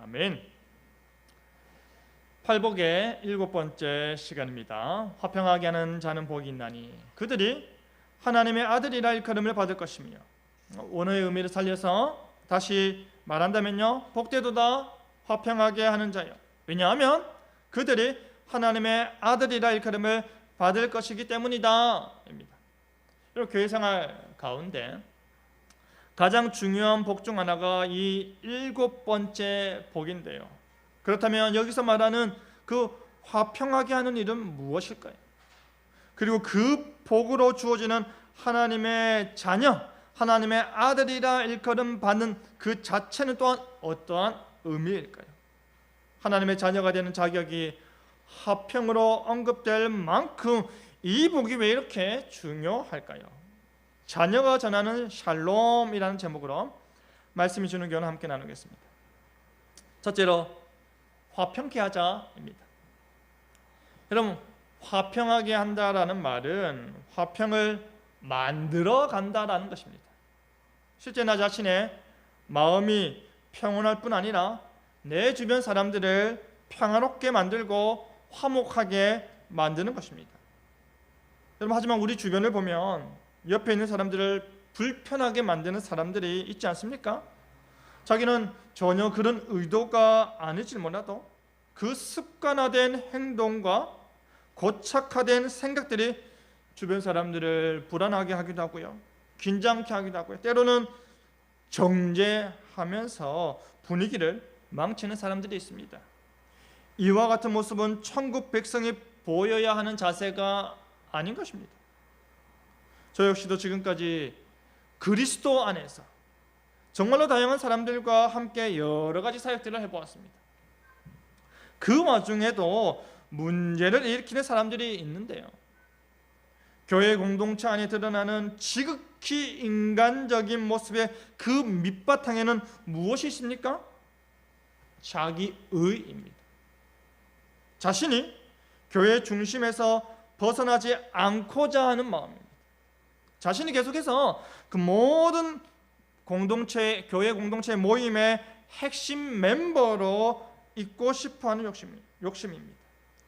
아멘. 팔복의 7번째 시간입니다. 화평하게 하는 자는 복이 있나니 그들이 하나님의 아들이라 일컬음을 받을 것이며, 원어의 의미를 살려서 다시 말한다면요, 복되도다 화평하게 하는 자요. 왜냐하면 그들이 하나님의 아들이라 일컬음을 받을 것이기 때문이다 입니다. 그리고 교회 생활 가운데 가장 중요한 복 중 하나가 이 7번째 복인데요, 그렇다면 여기서 말하는 그 화평하게 하는 일은 무엇일까요? 그리고 그 복으로 주어지는 하나님의 자녀, 하나님의 아들이라 일컬음 받는 그 자체는 또한 어떠한 의미일까요? 하나님의 자녀가 되는 자격이 화평으로 언급될 만큼 이 복이 왜 이렇게 중요할까요? 자녀가 전하는 샬롬이라는 제목으로 말씀이 주는 교훈을 함께 나누겠습니다. 첫째로 화평케 하자입니다. 여러분, 화평하게 한다라는 말은 화평을 만들어 간다라는 것입니다. 실제 나 자신의 마음이 평온할 뿐 아니라 내 주변 사람들을 평화롭게 만들고 화목하게 만드는 것입니다. 여러분, 하지만 우리 주변을 보면 옆에 있는 사람들을 불편하게 만드는 사람들이 있지 않습니까? 자기는 전혀 그런 의도가 아닐지 몰라도 그 습관화된 행동과 고착화된 생각들이 주변 사람들을 불안하게 하기도 하고요, 긴장케 하기도 하고요, 때로는 정죄하면서 분위기를 망치는 사람들이 있습니다. 이와 같은 모습은 천국 백성이 보여야 하는 자세가 아닌 것입니다. 저 역시도 지금까지 그리스도 안에서 정말로 다양한 사람들과 함께 여러 가지 사역들을 해보았습니다. 그 와중에도 문제를 일으키는 사람들이 있는데요, 교회 공동체 안에 드러나는 지극히 인간적인 모습의 그 밑바탕에는 무엇이 있습니까? 자기의입니다. 자신이 교회 중심에서 벗어나지 않고자 하는 마음입니다. 자신이 계속해서 그 모든 공동체, 교회 공동체 모임의 핵심 멤버로 있고 싶어하는 욕심입니다.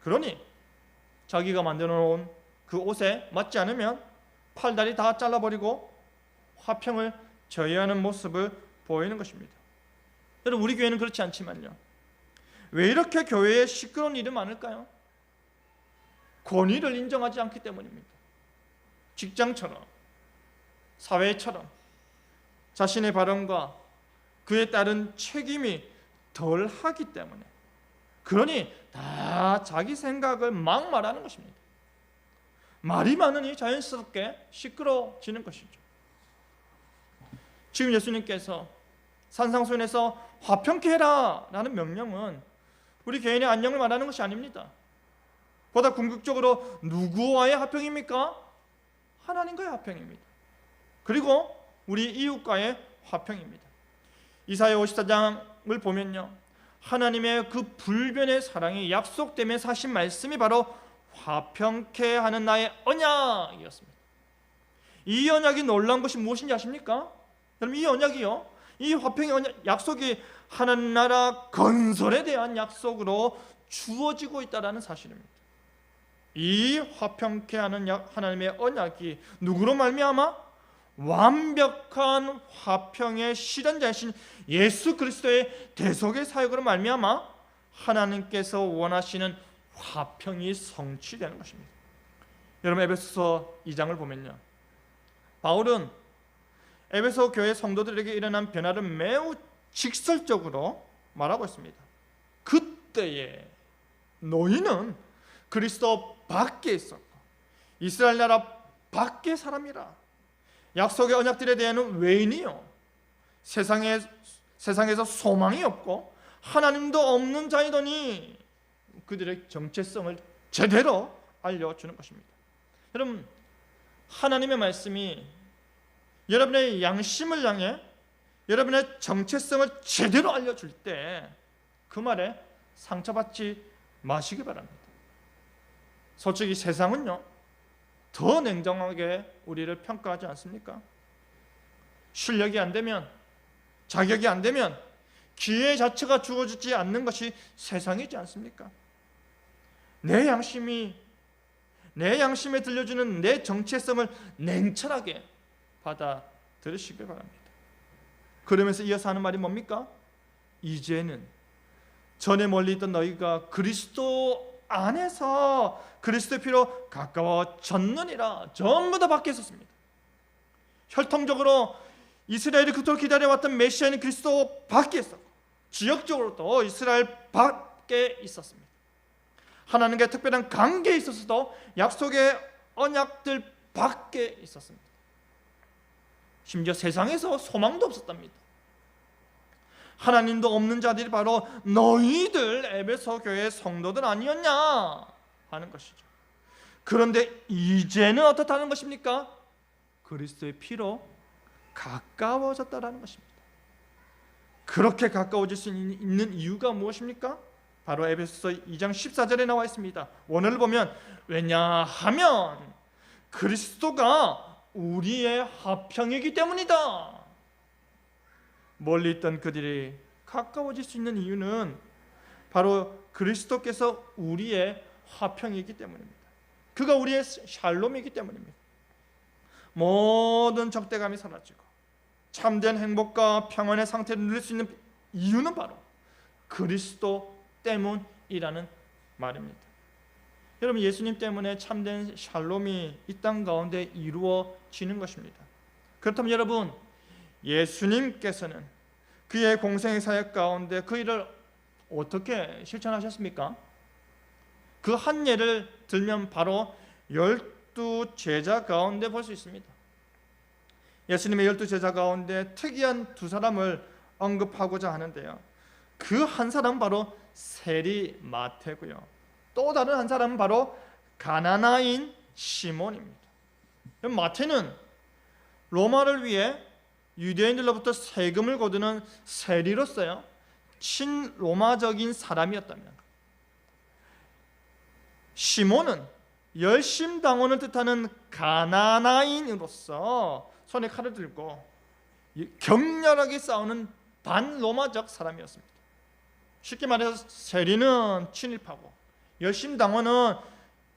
그러니 자기가 만들어 놓은 그 옷에 맞지 않으면 팔다리 다 잘라버리고 화평을 저해하는 모습을 보이는 것입니다. 여러분, 우리 교회는 그렇지 않지만요, 왜 이렇게 교회에 시끄러운 일이 많을까요? 권위를 인정하지 않기 때문입니다. 직장처럼, 사회처럼 자신의 발언과 그에 따른 책임이 덜하기 때문에, 그러니 다 자기 생각을 막 말하는 것입니다. 말이 많으니 자연스럽게 시끄러워지는 것이죠. 지금 예수님께서 산상수훈에서 화평케 해라 라는 명령은 우리 개인의 안녕을 말하는 것이 아닙니다. 보다 궁극적으로 누구와의 화평입니까? 하나님과의 화평입니다. 그리고 우리 이웃과의 화평입니다. 이사야 54장을 보면요, 하나님의 그 불변의 사랑이 약속되며 사신 말씀이 바로 화평케 하는 나의 언약이었습니다. 이 언약이 놀라운 것이 무엇인지 아십니까? 여러분, 이 언약이요, 이 화평의 언약, 약속이 하나님 나라 건설에 대한 약속으로 주어지고 있다는 사실입니다. 이 화평케 하는 하나님의 언약이 누구로 말미암아? 완벽한 화평의 실현자이신 예수 그리스도의 대속의 사역으로 말미암아 하나님께서 원하시는 화평이 성취되는 것입니다. 여러분, 에베소서 2장을 보면요, 바울은 에베소 교회 성도들에게 일어난 변화를 매우 직설적으로 말하고 있습니다. 그때에 너희는 그리스도 밖에 있었고 이스라엘 나라 밖의 사람이라, 약속의 언약들에 대한 외인이요, 세상에서 소망이 없고 하나님도 없는 자이더니 그들의 정체성을 제대로 알려주는 것입니다. 여러분, 하나님의 말씀이 여러분의 양심을 향해 여러분의 정체성을 제대로 알려줄 때 그 말에 상처받지 마시기 바랍니다. 솔직히 세상은요, 더 냉정하게 우리를 평가하지 않습니까? 실력이 안 되면, 자격이 안 되면 기회 자체가 주어지지 않는 것이 세상이지 않습니까? 내 양심에 들려주는 내 정체성을 냉철하게 받아들이시기 바랍니다. 그러면서 이어서 하는 말이 뭡니까? 이제는 전에 멀리 있던 너희가 그리스도 안에서 그리스도의 피로 가까워졌느니라. 전부 다 밖에 있었습니다. 혈통적으로 이스라엘이 그토록 기다려왔던 메시아는 그리스도 밖에 있었고, 지역적으로도 이스라엘 밖에 있었습니다. 하나님과의 특별한 관계에 있어서도 약속의 언약들 밖에 있었습니다. 심지어 세상에서 소망도 없었답니다. 하나님도 없는 자들이 바로 너희들 에베소 교회의 성도들 아니었냐 하는 것이죠. 그런데 이제는 어떻다는 것입니까? 그리스도의 피로 가까워졌다라는 것입니다. 그렇게 가까워질 수 있는 이유가 무엇입니까? 바로 에베소서 2장 14절에 나와 있습니다. 원어를 보면 왜냐하면 그리스도가 우리의 화평이기 때문이다. 멀리 있던 그들이 가까워질 수 있는 이유는 바로 그리스도께서 우리의 화평이기 때문입니다. 그가 우리의 샬롬이기 때문입니다. 모든 적대감이 사라지고 참된 행복과 평안의 상태를 누릴 수 있는 이유는 바로 그리스도 때문이라는 말입니다. 여러분, 예수님 때문에 참된 샬롬이 이 땅 가운데 이루어지는 것입니다. 그렇다면 여러분, 예수님께서는 그의 공생의 사역 가운데 그 일을 어떻게 실천하셨습니까? 그 한 예를 들면 바로 12 제자 가운데 볼 수 있습니다. 예수님의 12 제자 가운데 특이한 두 사람을 언급하고자 하는데요, 그 한 사람은 바로 세리 마태고요, 또 다른 한 사람은 바로 가나나인 시몬입니다. 마태는 로마를 위해 유대인들로부터 세금을 거두는 세리로서요 친로마적인 사람이었다면, 시몬은 열심당원을 뜻하는 가나나인으로서 손에 칼을 들고 격렬하게 싸우는 반로마적 사람이었습니다. 쉽게 말해서 세리는 친일파고 열심당원은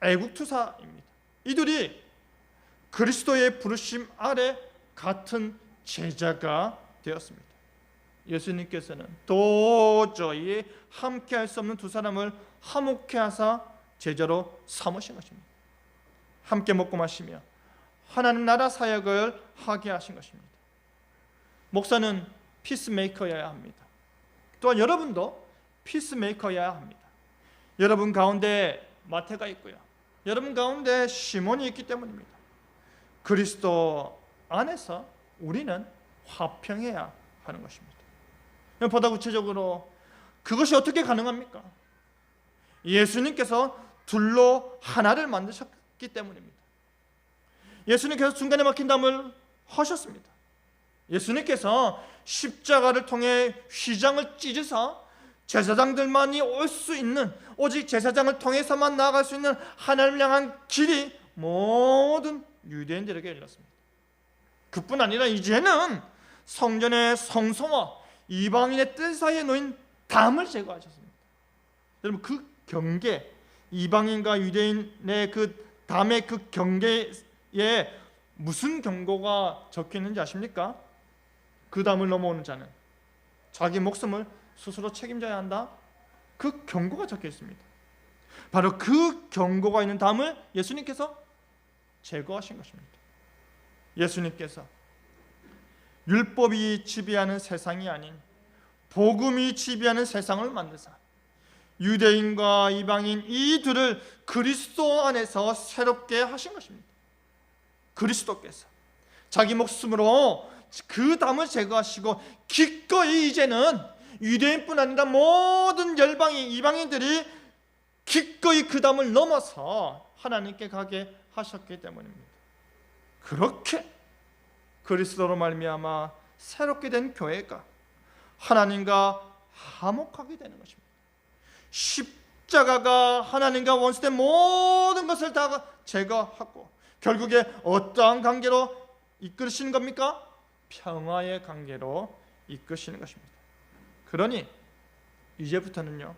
애국투사입니다. 이들이 그리스도의 부르심 아래 같은 제자가 되었습니다. 예수님께서는 도저히 함께할 수 없는 두 사람을 화목케 하사 제자로 삼으신 것입니다. 함께 먹고 마시며 하나님 나라 사역을 하게 하신 것입니다. 목사는 피스메이커여야 합니다. 또한 여러분도 피스메이커여야 합니다. 여러분 가운데 마태가 있고요, 여러분 가운데 시몬이 있기 때문입니다. 그리스도 안에서 우리는 화평해야 하는 것입니다. 보다 구체적으로 그것이 어떻게 가능합니까? 예수님께서 둘로 하나를 만드셨기 때문입니다. 예수님께서 중간에 막힌 담을 하셨습니다. 예수님께서 십자가를 통해 휘장을 찢으사 제사장들만이 올 수 있는, 오직 제사장을 통해서만 나아갈 수 있는 하나님을 향한 길이 모든 유대인들에게 열렸습니다. 그뿐 아니라 이제는 성전의 성소와 이방인의 뜰 사이에 놓인 담을 제거하셨습니다. 여러분, 그 경계, 이방인과 유대인의 그 담의 그 경계에 무슨 경고가 적혀 있는지 아십니까? 그 담을 넘어오는 자는 자기 목숨을 스스로 책임져야 한다. 그 경고가 적혀 있습니다. 바로 그 경고가 있는 담을 예수님께서 제거하신 것입니다. 예수님께서 율법이 지배하는 세상이 아닌 복음이 지배하는 세상을 만드사 유대인과 이방인 이 둘을 그리스도 안에서 새롭게 하신 것입니다. 그리스도께서 자기 목숨으로 그 담을 제거하시고 기꺼이 이제는 유대인뿐 아니라 모든 열방인, 이방인들이 기꺼이 그 담을 넘어서 하나님께 가게 하셨기 때문입니다. 그렇게 그리스도로 말미암아 새롭게 된 교회가 하나님과 화목하게 되는 것입니다. 십자가가 하나님과 원수된 모든 것을 다 제거하고 결국에 어떠한 관계로 이끌으시는 겁니까? 평화의 관계로 이끄시는 것입니다. 그러니 이제부터는요,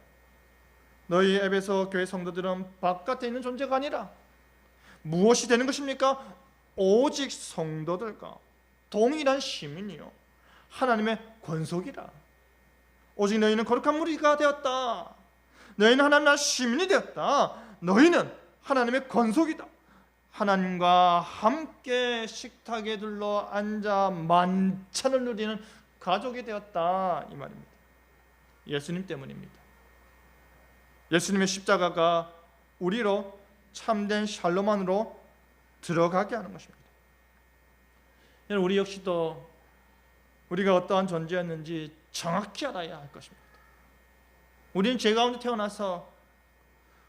너희 에베소 교회 성도들은 바깥에 있는 존재가 아니라 무엇이 되는 것입니까? 오직 성도들과 동일한 시민이요 하나님의 권속이라. 오직 너희는 거룩한 무리가 되었다. 너희는 하나님 나라 시민이 되었다. 너희는 하나님의 권속이다. 하나님과 함께 식탁에 둘러 앉아 만찬을 누리는 가족이 되었다, 이 말입니다. 예수님 때문입니다. 예수님의 십자가가 우리로 참된 샬롬 안으로 들어가게 하는 것입니다. 우리 역시도 우리가 어떠한 존재였는지 정확히 알아야 할 것입니다. 우리는 죄 가운데 태어나서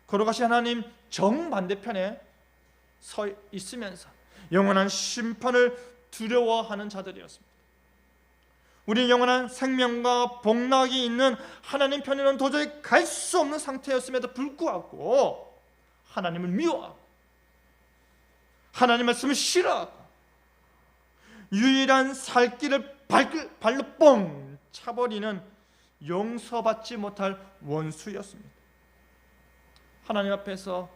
거룩하신 하나님 정반대편에 서 있으면서 영원한 심판을 두려워하는 자들이었습니다. 우리는 영원한 생명과 복락이 있는 하나님 편에는 도저히 갈 수 없는 상태였음에도 불구하고 하나님을 미워하고 하나님 말씀을 싫어하고 유일한 살 길을 발로 뻥 차버리는 용서받지 못할 원수였습니다. 하나님 앞에서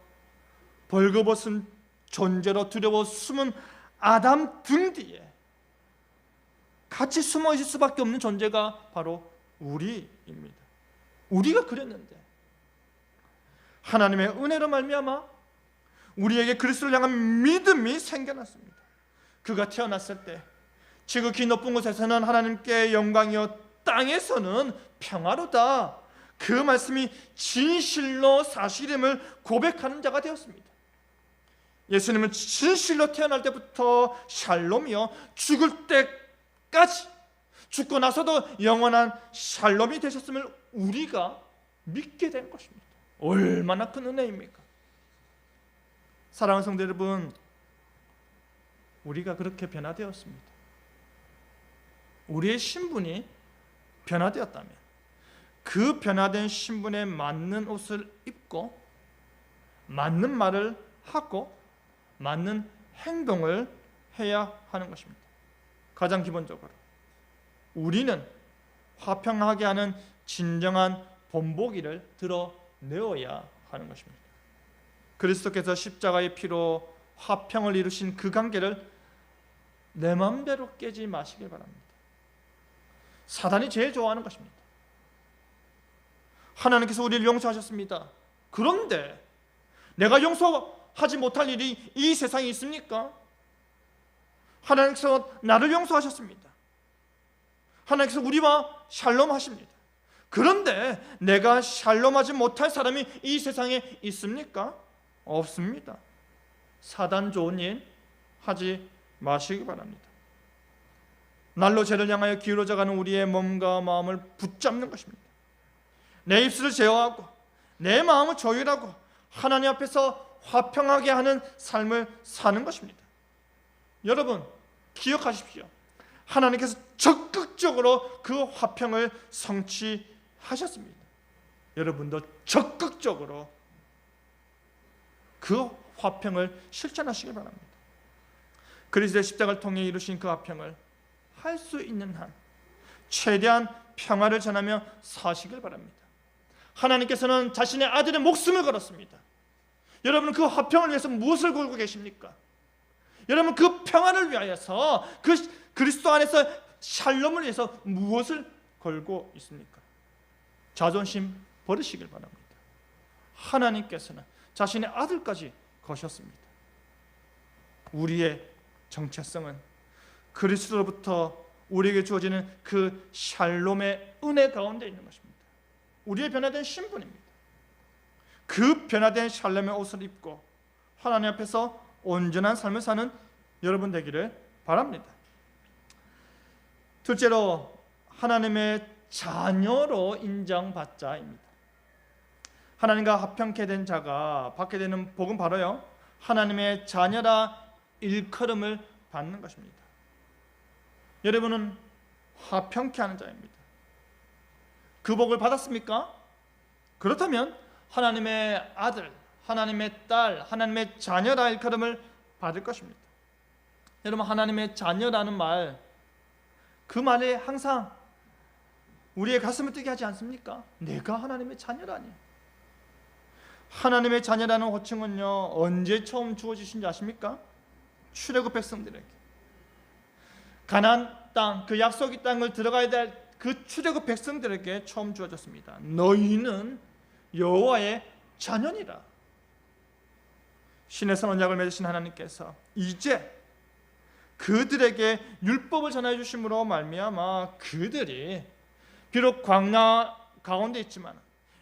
벌거벗은 존재로 두려워 숨은 아담 등 뒤에 같이 숨어 있을 수밖에 없는 존재가 바로 우리입니다. 우리가 그랬는데 하나님의 은혜로 말미암아 우리에게 그리스도를 향한 믿음이 생겨났습니다. 그가 태어났을 때 지극히 높은 곳에서는 하나님께 영광이요 땅에서는 평화로다, 그 말씀이 진실로 사실임을 고백하는 자가 되었습니다. 예수님은 진실로 태어날 때부터 샬롬이요 죽을 때까지 죽고 나서도 영원한 샬롬이 되셨음을 우리가 믿게 된 것입니다. 얼마나 큰 은혜입니까? 사랑하는 성도 여러분, 우리가 그렇게 변화되었습니다. 우리의 신분이 변화되었다면 그 변화된 신분에 맞는 옷을 입고 맞는 말을 하고 맞는 행동을 해야 하는 것입니다. 가장 기본적으로 우리는 화평하게 하는 진정한 본보기를 드러내어야 하는 것입니다. 그리스도께서 십자가의 피로 화평을 이루신 그 관계를 내 마음대로 깨지 마시길 바랍니다. 사단이 제일 좋아하는 것입니다. 하나님께서 우리를 용서하셨습니다. 그런데 내가 용서하지 못할 일이 이 세상에 있습니까? 하나님께서 나를 용서하셨습니다. 하나님께서 우리와 샬롬하십니다. 그런데 내가 샬롬하지 못할 사람이 이 세상에 있습니까? 없습니다. 사단 좋은 일 하지 마시기 바랍니다. 날로 죄를 향하여 기울어져가는 우리의 몸과 마음을 붙잡는 것입니다. 내 입술을 제어하고 내 마음을 조율하고 하나님 앞에서 화평하게 하는 삶을 사는 것입니다. 여러분 기억하십시오. 하나님께서 적극적으로 그 화평을 성취하셨습니다. 여러분도 적극적으로 그 화평을 실천하시길 바랍니다. 그리스도의 십자가를 통해 이루신 그 화평을 할 수 있는 한 최대한 평화를 전하며 사시길 바랍니다. 하나님께서는 자신의 아들의 목숨을 걸었습니다. 여러분은 그 화평을 위해서 무엇을 걸고 계십니까? 여러분 그 평화를 위하여서 그 그리스도 안에서 샬롬을 위해서 무엇을 걸고 있습니까? 자존심 버리시길 바랍니다. 하나님께서는 자신의 아들까지 거셨습니다. 우리의 정체성은 그리스도로부터 우리에게 주어지는 그 샬롬의 은혜 가운데 있는 것입니다. 우리의 변화된 신분입니다. 그 변화된 샬롬의 옷을 입고 하나님 앞에서 온전한 삶을 사는 여러분 되기를 바랍니다. 둘째로 하나님의 자녀로 인정받자입니다. 하나님과 화평케 된 자가 받게 되는 복은 바로요 하나님의 자녀라 일컬음을 받는 것입니다. 여러분은 화평케 하는 자입니다. 그 복을 받았습니까? 그렇다면 하나님의 아들, 하나님의 딸, 하나님의 자녀라 일컬음을 받을 것입니다. 여러분 하나님의 자녀라는 말, 그 말에 항상 우리의 가슴을 뛰게 하지 않습니까? 내가 하나님의 자녀라니. 하나님의 자녀라는 호칭은요, 언제 처음 주어지신지 아십니까? 출애굽 백성들에게. 가나안 땅, 그 약속의 땅을 들어가야 될 그 출애굽 백성들에게 처음 주어졌습니다. 너희는 여호와의 자녀니라. 신의 선 언약을 맺으신 하나님께서 이제 그들에게 율법을 전해 주심으로 말미암아 그들이 비록 광야 가운데 있지만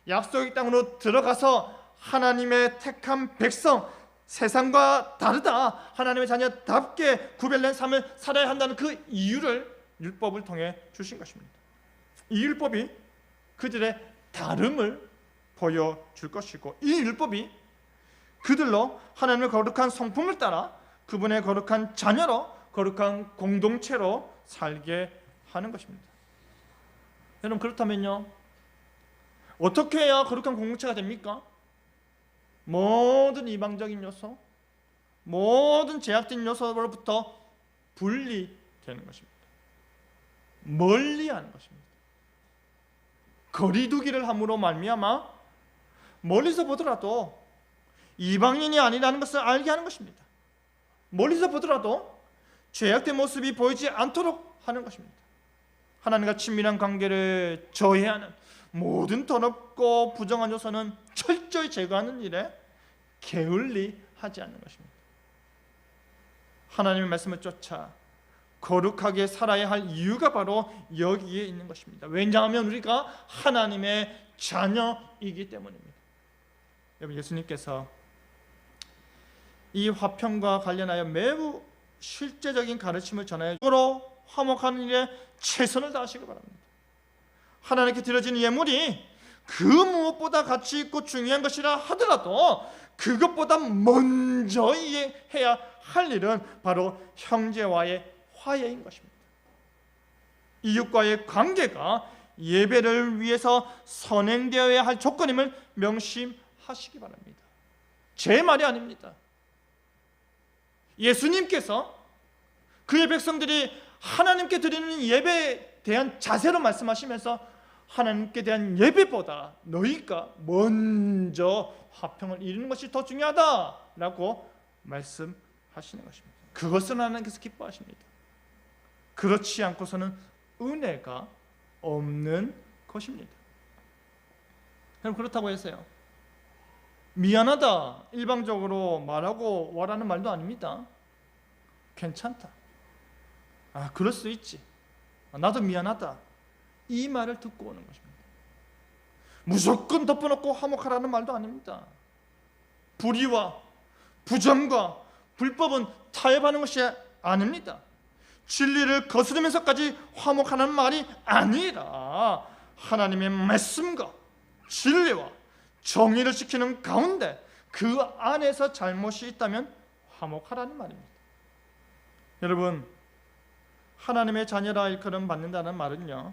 약속의 땅으로 들어가서 하나님의 택한 백성, 세상과 다르다, 하나님의 자녀답게 구별된 삶을 살아야 한다는 그 이유를 율법을 통해 주신 것입니다. 이 율법이 그들의 다름을 보여줄 것이고, 이 율법이 그들로 하나님의 거룩한 성품을 따라 그분의 거룩한 자녀로, 거룩한 공동체로 살게 하는 것입니다. 여러분, 그렇다면요, 어떻게 해야 거룩한 공동체가 됩니까? 모든 이방적인 요소, 모든 제약된 요소로부터 분리되는 것입니다. 멀리하는 것입니다. 거리두기를 함으로 말미암아 멀리서 보더라도 이방인이 아니라는 것을 알게 하는 것입니다. 멀리서 보더라도 죄악된 모습이 보이지 않도록 하는 것입니다. 하나님과 친밀한 관계를 저해하는 모든 더럽고 부정한 요소는 철저히 제거하는 일에 게을리하지 않는 것입니다. 하나님의 말씀을 쫓아 거룩하게 살아야 할 이유가 바로 여기에 있는 것입니다. 왜냐하면 우리가 하나님의 자녀이기 때문입니다. 여러분, 예수님께서 이 화평과 관련하여 매우 실제적인 가르침을 전하여 서로 화목하는 일에 최선을 다하시기 바랍니다. 하나님께 드려진 예물이 그 무엇보다 가치 있고 중요한 것이라 하더라도 그것보다 먼저 해야 할 일은 바로 형제와의 화해인 것입니다. 이웃과의 관계가 예배를 위해서 선행되어야 할 조건임을 명심하시기 바랍니다. 제 말이 아닙니다. 예수님께서 그의 백성들이 하나님께 드리는 예배에 대한 자세로 말씀하시면서 하나님께 대한 예배보다 너희가 먼저 화평을 이루는 것이 더 중요하다라고 말씀하시는 것입니다. 그것은 하나님께서 기뻐하십니다. 그렇지 않고서는 은혜가 없는 것입니다. 그럼 그렇다고 해서요, 미안하다 일방적으로 말하고 와라는 말도 아닙니다. 괜찮다, 그럴 수 있지, 나도 미안하다, 이 말을 듣고 오는 것입니다. 무조건 덮어놓고 화목하라는 말도 아닙니다. 불의와 부정과 불법은 타협하는 것이 아닙니다. 진리를 거스르면서까지 화목하는 말이 아니라 하나님의 말씀과 진리와 정의를 지키는 가운데 그 안에서 잘못이 있다면 화목하라는 말입니다. 여러분, 하나님의 자녀라 일컬음 받는다는 말은요,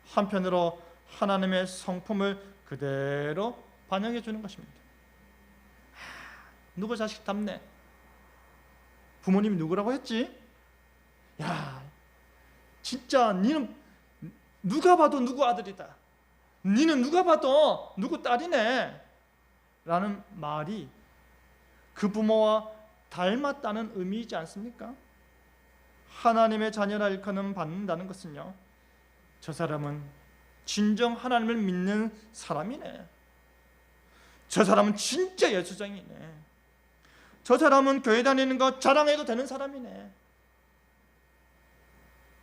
한편으로 하나님의 성품을 그대로 반영해 주는 것입니다. 누구 자식 답네? 부모님이 누구라고 했지? 야, 진짜 니는 누가 봐도 누구 아들이다, 니는 누가 봐도 누구 딸이네 라는 말이 그 부모와 닮았다는 의미이지 않습니까? 하나님의 자녀라 일컬음 받는다는 것은요, 저 사람은 진정 하나님을 믿는 사람이네, 저 사람은 진짜 예수쟁이네, 저 사람은 교회 다니는 거 자랑해도 되는 사람이네,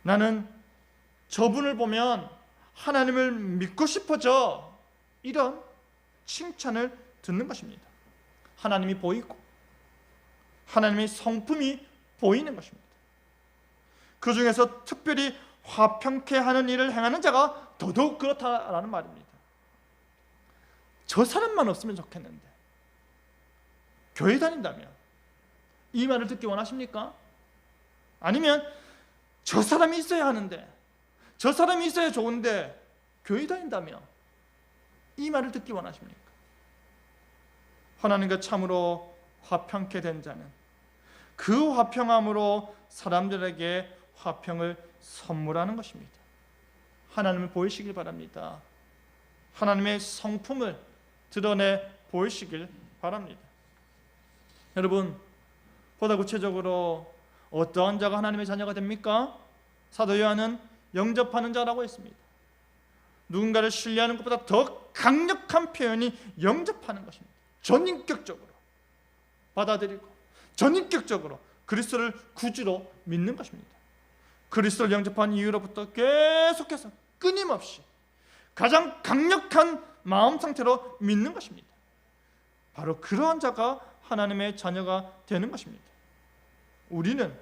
나는 저분을 보면 하나님을 믿고 싶어져, 이런 칭찬을 듣는 것입니다. 하나님이 보이고 하나님의 성품이 보이는 것입니다. 그 중에서 특별히 화평케 하는 일을 행하는 자가 더더욱 그렇다라는 말입니다. 저 사람만 없으면 좋겠는데, 교회 다닌다면 이 말을 듣기 원하십니까? 아니면 저 사람이 있어야 하는데, 저 사람이 있어야 좋은데 교회 다닌다며 이 말을 듣기 원하십니까? 하나님과 참으로 화평케 된 자는 그 화평함으로 사람들에게 화평을 선물하는 것입니다. 하나님을 보이시길 바랍니다. 하나님의 성품을 드러내 보이시길 바랍니다. 여러분, 보다 구체적으로 어떠한 자가 하나님의 자녀가 됩니까? 사도 요한은 영접하는 자라고 했습니다. 누군가를 신뢰하는 것보다 더 강력한 표현이 영접하는 것입니다. 전인격적으로 받아들이고 전인격적으로 그리스도를 구주로 믿는 것입니다. 그리스도를 영접한 이후로부터 계속해서 끊임없이 가장 강력한 마음 상태로 믿는 것입니다. 바로 그러한 자가 하나님의 자녀가 되는 것입니다. 우리는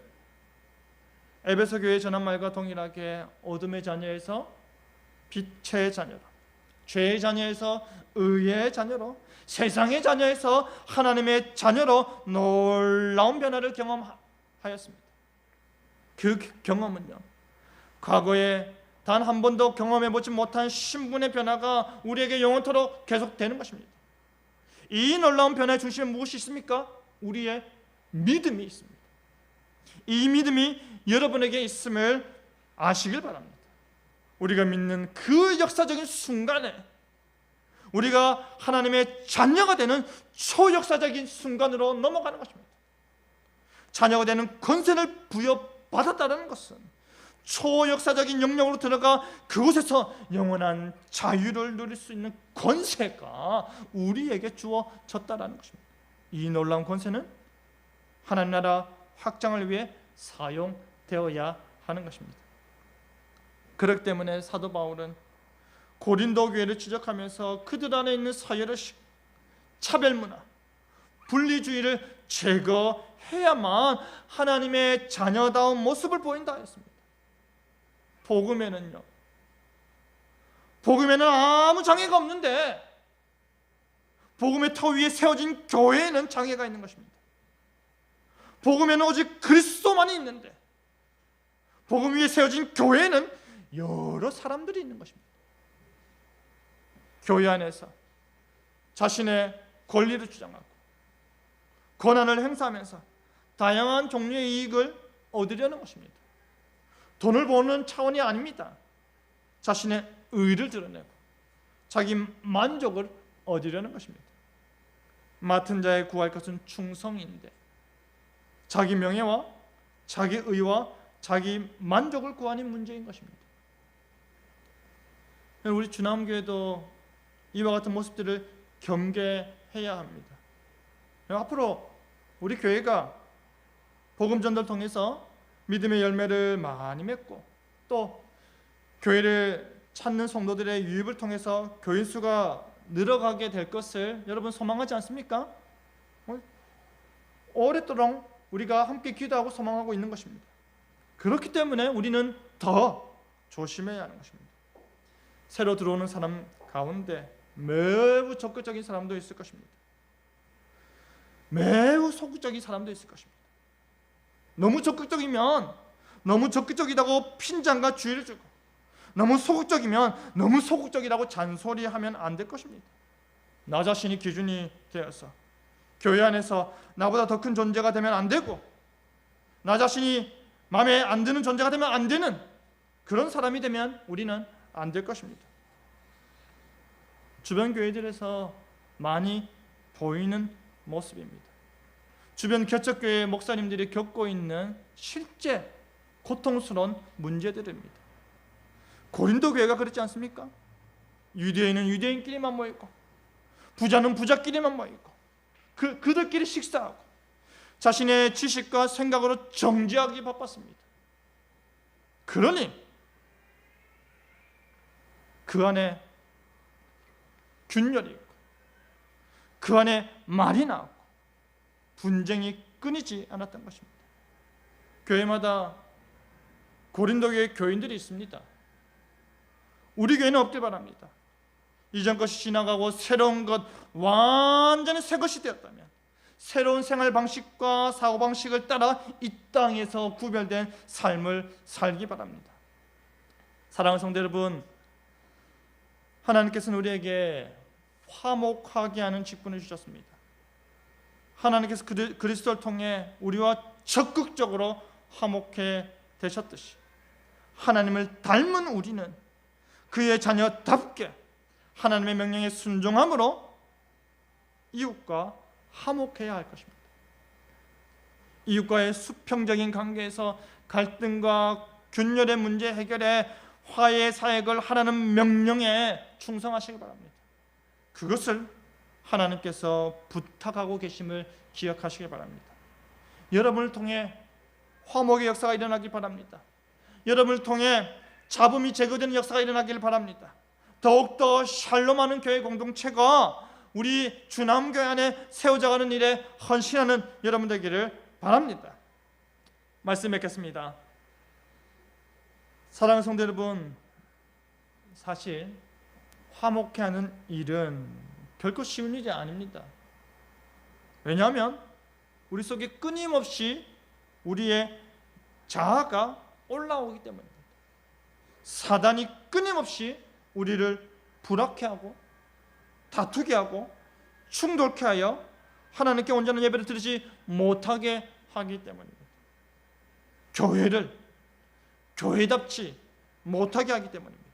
에베소 교회에 전한 말과 동일하게 어둠의 자녀에서 빛의 자녀로, 죄의 자녀에서 의의 자녀로, 세상의 자녀에서 하나님의 자녀로 놀라운 변화를 경험하였습니다. 그 경험은요, 과거에 단 한 번도 경험해보지 못한 신분의 변화가 우리에게 영원토록 계속되는 것입니다. 이 놀라운 변화의 중심에 무엇이 있습니까? 우리의 믿음이 있습니다. 이 믿음이 여러분에게 있음을 아시길 바랍니다. 우리가 믿는 그 역사적인 순간에 우리가 하나님의 자녀가 되는 초역사적인 순간으로 넘어가는 것입니다. 자녀가 되는 권세를 부여받았다는 것은 초역사적인 영역으로 들어가 그곳에서 영원한 자유를 누릴 수 있는 권세가 우리에게 주어졌다는 것입니다. 이 놀라운 권세는 하나님 나라 확장을 위해 사용되어야 하는 것입니다. 그렇기 때문에 사도 바울은 고린도 교회를 지적하면서 그들 안에 있는 서열의식, 차별문화, 분리주의를 제거해야만 하나님의 자녀다운 모습을 보인다 했습니다. 복음에는 아무 장애가 없는데 복음의 터 위에 세워진 교회에는 장애가 있는 것입니다. 복음에는 오직 그리스도만이 있는데 복음 위에 세워진 교회에는 여러 사람들이 있는 것입니다. 교회 안에서 자신의 권리를 주장하고 권한을 행사하면서 다양한 종류의 이익을 얻으려는 것입니다. 돈을 버는 차원이 아닙니다. 자신의 의를 드러내고 자기 만족을 얻으려는 것입니다. 맡은 자에 구할 것은 충성인데 자기 명예와 자기 의와 자기 만족을 구하는 문제인 것입니다. 우리 주남교회도 이와 같은 모습들을 경계해야 합니다. 앞으로 우리 교회가 복음 전도를 통해서 믿음의 열매를 많이 맺고 또 교회를 찾는 성도들의 유입을 통해서 교인 수가 늘어가게 될 것을 여러분 소망하지 않습니까? 오랫도록 우리가 함께 기도하고 소망하고 있는 것입니다. 그렇기 때문에 우리는 더 조심해야 하는 것입니다. 새로 들어오는 사람 가운데 매우 적극적인 사람도 있을 것입니다. 매우 소극적인 사람도 있을 것입니다. 너무 적극적이면 너무 적극적이라고 핀잔과 주의를 주고 너무 소극적이면 너무 소극적이라고 잔소리하면 안 될 것입니다. 나 자신이 기준이 되어서 교회 안에서 나보다 더 큰 존재가 되면 안 되고 나 자신이 마음에 안 드는 존재가 되면 안 되는 그런 사람이 되면 우리는 안 될 것입니다. 주변 교회들에서 많이 보이는 모습입니다. 주변 개척교회 목사님들이 겪고 있는 실제 고통스러운 문제들입니다. 고린도 교회가 그렇지 않습니까? 유대인은 유대인끼리만 모이고 부자는 부자끼리만 모이고 그들끼리 식사하고 자신의 지식과 생각으로 정죄하기 바빴습니다. 그러니 그 안에 균열이 있고 그 안에 말이 나오고 분쟁이 끊이지 않았던 것입니다. 교회마다 고린도 교회 교인들이 있습니다. 우리 교회는 없길 바랍니다. 이전 것이 지나가고 새로운 것 완전히 새 것이 되었다면 새로운 생활 방식과 사고 방식을 따라 이 땅에서 구별된 삶을 살기 바랍니다. 사랑하는 성도 여러분, 하나님께서는 우리에게 화목하게 하는 직분을 주셨습니다. 하나님께서 그리스도를 통해 우리와 적극적으로 화목해 되셨듯이 하나님을 닮은 우리는 그의 자녀답게 하나님의 명령에 순종함으로 이웃과 화목해야 할 것입니다. 이웃과의 수평적인 관계에서 갈등과 균열의 문제 해결에 화해의 사역을 하라는 명령에 충성하시기 바랍니다. 그것을 하나님께서 부탁하고 계심을 기억하시기 바랍니다. 여러분을 통해 화목의 역사가 일어나길 바랍니다. 여러분을 통해 잡음이 제거되는 역사가 일어나길 바랍니다. 더욱더 샬롬하는 교회 공동체가 우리 주남교회 안에 세워져가는 일에 헌신하는 여러분 되기를 바랍니다. 말씀 맺겠습니다. 사랑하는 성도 여러분, 사실 화목해 하는 일은 결코 쉬운 일이 아닙니다. 왜냐하면 우리 속에 끊임없이 우리의 자아가 올라오기 때문입니다. 사단이 끊임없이 우리를 불화케 하고 다투게 하고 충돌케 하여 하나님께 온전한 예배를 드리지 못하게 하기 때문입니다. 교회를 교회답지 못하게 하기 때문입니다.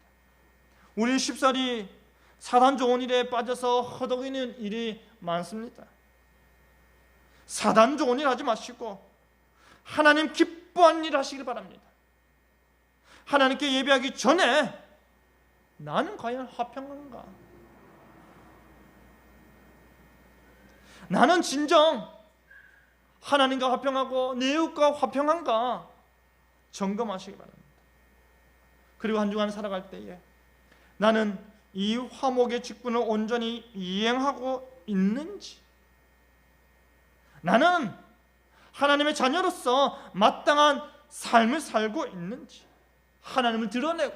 우리는 쉽사리 사단 좋은 일에 빠져서 허덕이는 일이 많습니다. 사단 좋은 일 하지 마시고 하나님 기뻐하는 일 하시길 바랍니다. 하나님께 예배하기 전에 나는 과연 화평한가? 나는 진정 하나님과 화평하고 내 이웃과 화평한가? 점검하시기 바랍니다. 그리고 한 주간 살아갈 때에 나는 이 화목의 직분을 온전히 이행하고 있는지, 나는 하나님의 자녀로서 마땅한 삶을 살고 있는지, 하나님을 드러내고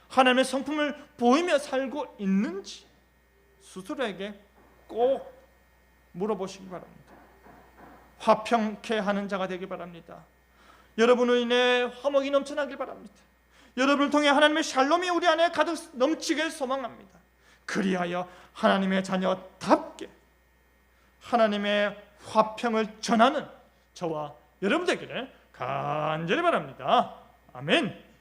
하나님의 성품을 보이며 살고 있는지 스스로에게 꼭 물어보시기 바랍니다. 화평케 하는 자가 되길 바랍니다. 여러분으로 인해 화목이 넘쳐나길 바랍니다. 여러분을 통해 하나님의 샬롬이 우리 안에 가득 넘치길 소망합니다. 그리하여 하나님의 자녀답게 하나님의 화평을 전하는 저와 여러분 되기를 간절히 바랍니다. 아멘.